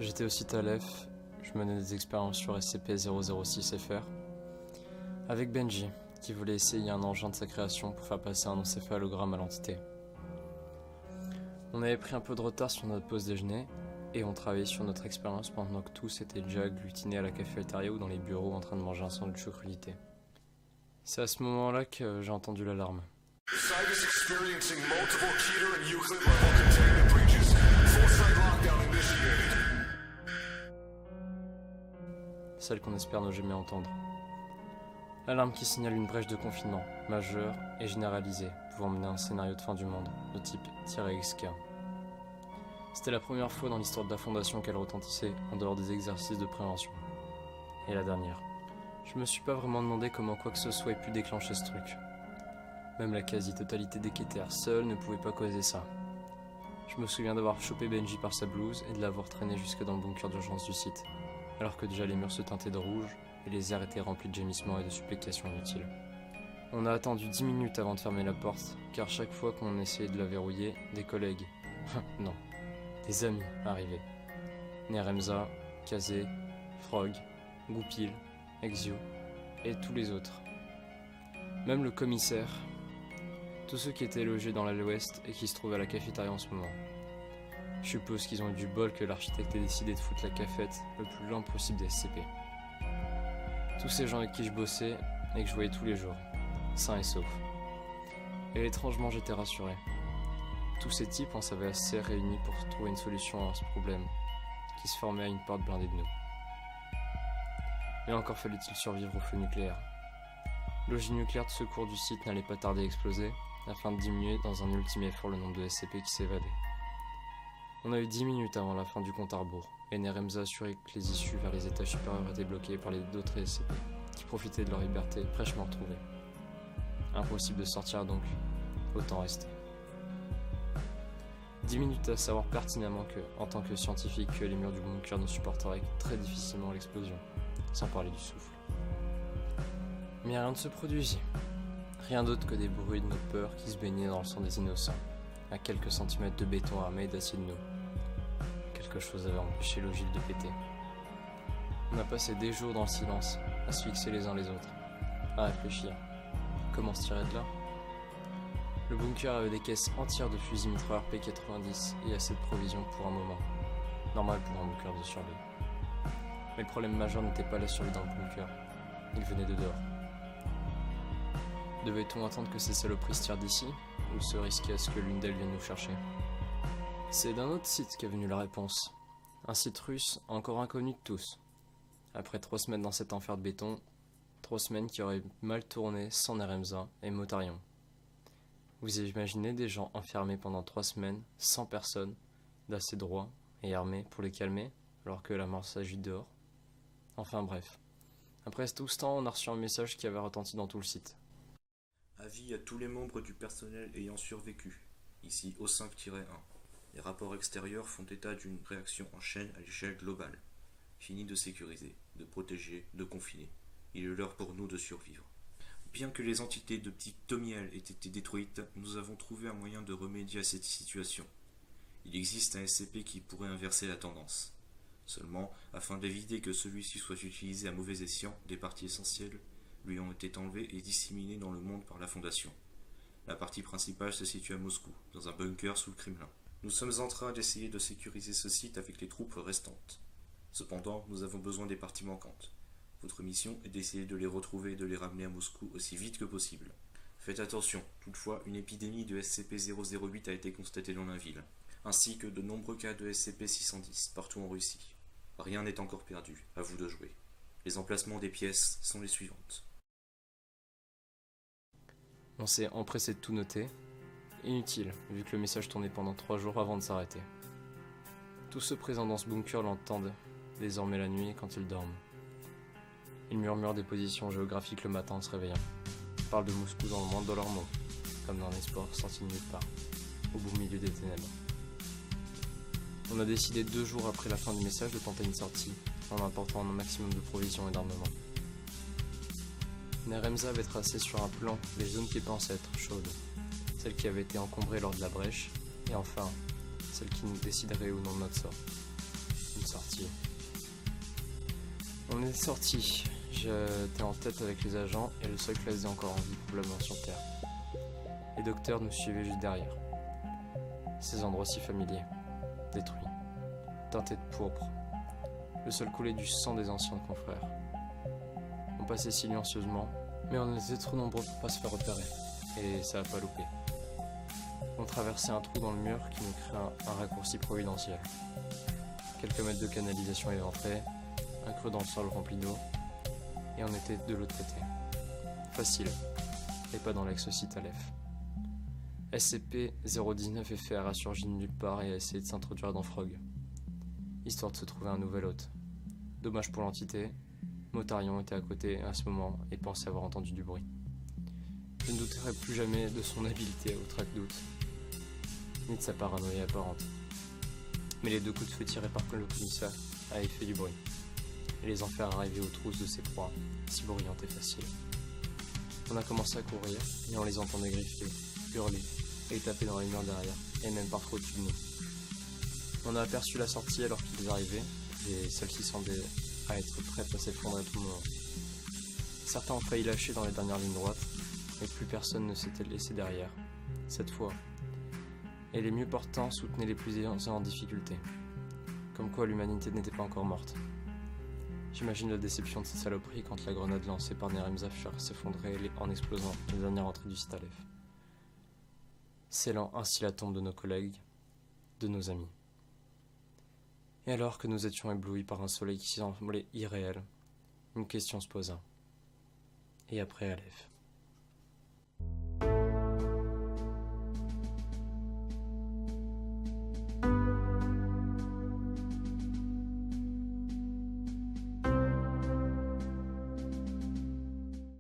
J'étais au site Aleph, je menais des expériences sur SCP-006-FR avec Benji, qui voulait essayer un engin de sa création pour faire passer un encéphalogramme à l'entité. On avait pris un peu de retard sur notre pause déjeuner et on travaillait sur notre expérience pendant que tous étaient déjà agglutinés à la cafétéria ou dans les bureaux en train de manger un sandwich crudité. C'est à ce moment-là que j'ai entendu l'alarme. Celle qu'on espère ne jamais entendre. L'alarme qui signale une brèche de confinement, majeure et généralisée, pouvant mener à un scénario de fin du monde, de type -XK. C'était la première fois dans l'histoire de la Fondation qu'elle retentissait, en dehors des exercices de prévention. Et la dernière. Je me suis pas vraiment demandé comment quoi que ce soit ait pu déclencher ce truc. Même la quasi-totalité des quêteurs seuls ne pouvaient pas causer ça. Je me souviens d'avoir chopé Benji par sa blouse et de l'avoir traîné jusque dans le bunker d'urgence du site, alors que déjà les murs se teintaient de rouge et les airs étaient remplis de gémissements et de supplications inutiles. On a attendu 10 minutes avant de fermer la porte, car chaque fois qu'on essayait de la verrouiller, des collègues, non, des amis arrivaient. Neremza, Kazé, Frog, Goupil, Exio et tous les autres. Même le commissaire, tous ceux qui étaient logés dans l'aile ouest et qui se trouvaient à la cafétéria en ce moment. Je suppose qu'ils ont eu du bol que l'architecte ait décidé de foutre la cafette le plus loin possible des SCP. Tous ces gens avec qui je bossais et que je voyais tous les jours, sains et saufs. Et étrangement j'étais rassuré. Tous ces types en savaient assez réunis pour trouver une solution à ce problème qui se formait à une porte blindée de nous. Mais encore fallait-il survivre au feu nucléaire. L'ogive nucléaire de secours du site n'allait pas tarder à exploser, afin de diminuer dans un ultime effort le nombre de SCP qui s'évadaient. On a eu 10 minutes avant la fin du compte à rebours, et Neremza assurait que les issues vers les étages supérieurs étaient bloquées par les d'autres SCP, qui profitaient de leur liberté fraîchement retrouvée. Impossible de sortir donc, autant rester. 10 minutes à savoir pertinemment que, en tant que scientifique, que les murs du bunker ne supporteraient très difficilement l'explosion, sans parler du souffle. Mais rien ne se produisit. Rien d'autre que des bruits de nos peurs qui se baignaient dans le sang des innocents, à quelques centimètres de béton armé et d'acier de nous. Quelque chose avait empêché l'ogive de péter. On a passé des jours dans le silence, à se fixer les uns les autres, à réfléchir. Comment se tirer de là? Le bunker avait des caisses entières de fusils mitrailleurs P90 et assez de provisions pour un moment. Normal pour un bunker de survie. Mais le problème majeur n'était pas la survie dans le bunker. Il venait de dehors. Devait-on attendre que ces saloperies se tirent d'ici, ou se risquer à ce que l'une d'elles vienne nous chercher? C'est d'un autre site qu'est venue la réponse. Un site russe encore inconnu de tous. Après 3 semaines dans cet enfer de béton, 3 semaines qui auraient mal tourné sans Neremza et Motarion. Vous imaginez des gens enfermés pendant 3 semaines, sans personne, d'assez droits et armés pour les calmer, alors que la mort s'agit dehors? Enfin bref. Après tout ce temps, on a reçu un message qui avait retenti dans tout le site. Avis à tous les membres du personnel ayant survécu. Ici O5-1. Les rapports extérieurs font état d'une réaction en chaîne à l'échelle globale. Fini de sécuriser, de protéger, de confiner. Il est l'heure pour nous de survivre. Bien que les entités de petit Tomiel aient été détruites, nous avons trouvé un moyen de remédier à cette situation. Il existe un SCP qui pourrait inverser la tendance. Seulement, afin d'éviter que celui-ci soit utilisé à mauvais escient, des parties essentielles lui ont été enlevées et disséminées dans le monde par la Fondation. La partie principale se situe à Moscou, dans un bunker sous le Kremlin. Nous sommes en train d'essayer de sécuriser ce site avec les troupes restantes. Cependant, nous avons besoin des parties manquantes. Votre mission est d'essayer de les retrouver et de les ramener à Moscou aussi vite que possible. Faites attention, toutefois, une épidémie de SCP-008 a été constatée dans la ville, ainsi que de nombreux cas de SCP-610 partout en Russie. Rien n'est encore perdu, à vous de jouer. Les emplacements des pièces sont les suivantes. On s'est empressé de tout noter. Inutile, vu que le message tournait pendant 3 jours avant de s'arrêter. Tous ceux présents dans ce bunker l'entendent, désormais la nuit quand ils dorment. Ils murmurent des positions géographiques le matin en se réveillant. Ils parlent de Moscou dans le moindre de leurs mots, comme d'un espoir sorti de nulle part, au beau milieu des ténèbres. On a décidé 2 jours après la fin du message de tenter une sortie, en apportant un maximum de provisions et d'armement. Neremza avait tracé sur un plan les zones qui pensaient être chaudes, celles qui avaient été encombrées lors de la brèche, et enfin, celles qui nous décideraient ou non de notre sort. Une sortie. sortie. On est sorti. J'étais en tête avec les agents et le seul classé encore en vie probablement sur Terre. Les docteurs nous suivaient juste derrière. Ces endroits si familiers, détruits, teintés de pourpre. Le sol coulait du sang des anciens confrères. On passait silencieusement, mais on était trop nombreux pour pas se faire repérer. Et ça a pas loupé. On traversait un trou dans le mur qui nous créait un raccourci providentiel. Quelques mètres de canalisation éventrée, un creux dans le sol rempli d'eau, et on était de l'autre côté. Facile, et pas dans l'ex-site Aleph. SCP-019-FR a surgi de nulle part et a essayé de s'introduire dans Frog, histoire de se trouver un nouvel hôte. Dommage pour l'entité, Motarion était à côté à ce moment et pensait avoir entendu du bruit. Je ne douterai plus jamais de son habileté au traque-doute, ni de sa paranoïa apparente. Mais les 2 coups de feu tirés par le commissaire avaient fait du bruit, et les enfers arrivaient aux trousses de ses proies, si bruyantes et faciles. On a commencé à courir, et on les entendait griffer, hurler, et taper dans les murs derrière, et même parfois au-dessus de nous. On a aperçu la sortie alors qu'ils arrivaient, et celle-ci semblait à être prête à s'effondrer à tout moment. Certains ont failli lâcher dans les dernières lignes droites, mais plus personne ne s'était laissé derrière, cette fois. Et les mieux portants soutenaient les plus en difficulté. Comme quoi l'humanité n'était pas encore morte. J'imagine la déception de ces saloperies quand la grenade lancée par Nerem Zafir s'effondrait en explosant la dernière entrée du site Aleph. Scellant ainsi la tombe de nos collègues, de nos amis. Et alors que nous étions éblouis par un soleil qui semblait irréel, une question se posa. Et après Aleph?